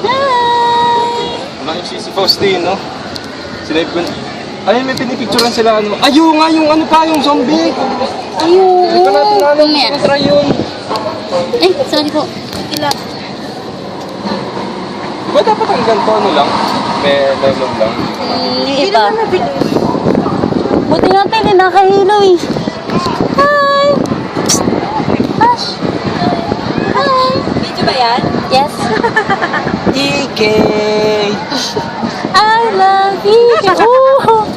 Hi! Ano yung si Faustino? Sinabi ko, ayun, may pinipicturean sila, ano. Ayun nga, yung ano pa, yung zombie. Ayun! Hindi ko natin alam Mamaya. kung try yun. Ay, sorry po. Kila. Ba dapat ang ganito, ano lang? May level lang. Yung iba. Buti natin, hindi nakahilo eh. Hi! Ash! Hi! Video ba yan? Yes. EK! I love you. Oh!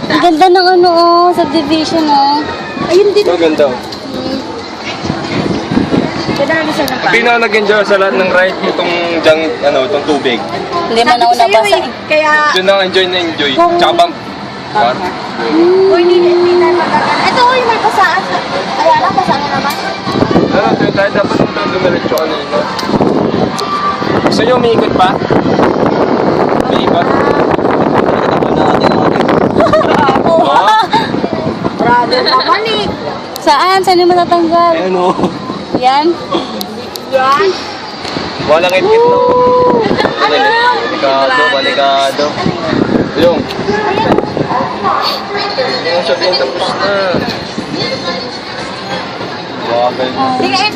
Ang ganda ng ano oh, subdivision oh. Ayun din. Ito, ganda. Ganda na siya ng Hindi na nag-enjoy sa lahat ng ride itong, itong tubig. Hindi man ako nabasa eh. Kaya, Doon na enjoy. Tsaka bump. Bar. hindi na magagana. Ito, yung may pasaan. Ayan lang, pasaan na naman. Ano, doon tayo dapat doon dumiretso kanina. Gusto nyo umiikot pa? Umiikot? Brother naman eh. Saan? Saan yung matatanggal? Ayan o. Yan? Yan. Walang itkit na. Balikado. Yung. Yung sabihin tapos na. Wagal. Hindi, ayun,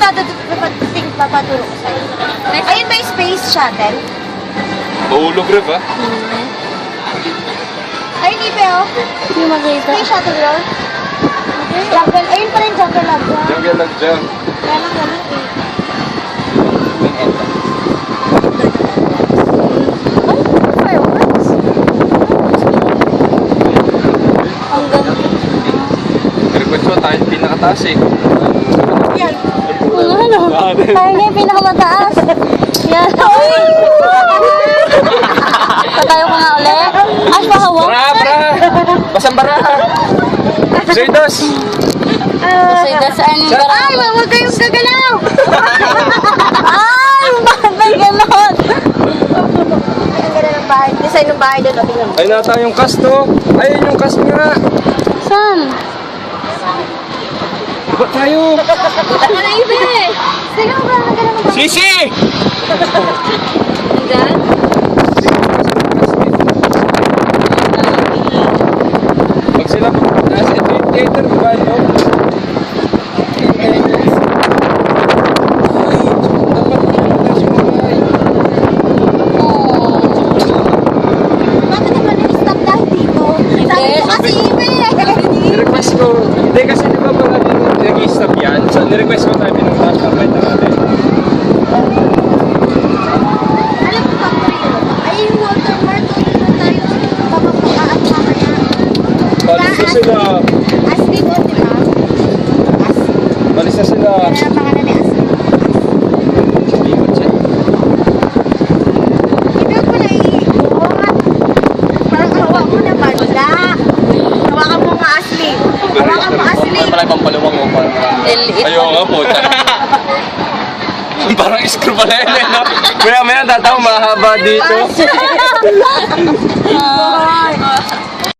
papaturo ko sa'yo. Ayun ba yung space shuttle? Mahulog rin ba? Ayun, Ipe, oh. Hindi makita. Space shuttle yun. Jungle, ayun pa rin jungle lab dyan. Diyan yan lang dyan. Kaya lang ganun eh. Yung enta. Fireworks? Ang ganda. Request mo tayo pinakataas eh. Yan. Ano? Tayo na yung pinakamataas. Yan. Patayo ko nga ulit. Ay, pahawak. Bra! Basang bara! Zaydos! Kasi saan yung gara? Ay, huwag kayong gagalaw! Ay, bakit may ganon? Ang ganda ng bahay. Design ng bahay doon. Tingnan mo. Ay nata yung cast to. Ayun yung cast nga. Saan? Diba tayo? Ano na, Ipe? Tingnan mo ba ang ganda ng bahay? Sisi! Hanggang? Pag sila nasa theater, diba ito? Bakit naman nag-stop dahil dito? Sabi ko kasi, Ipe! Nirequest ko, hindi kasi di ba pala dito nag-stop yan? So nirequest ko tayo pinuntahan sa ride natin. Alam mo, factory yun. Ay, yung watermark doon na tayo. Papapaka at mamaya. Balis na sila. Asli doon, di ba? Asli. Balis na sila. Yan ang pangalan ni Asli. Ikot siya. Hindi ako naiikot. Parang hawak mo na banda. Hawakan mo nga Asli. Hawakan mo Asli. Pala ibang paluwang mo. Liliit. Ayaw nga po. Parang screw pala yun eh, no? Maya-maya tataw mahaba dito. Ah,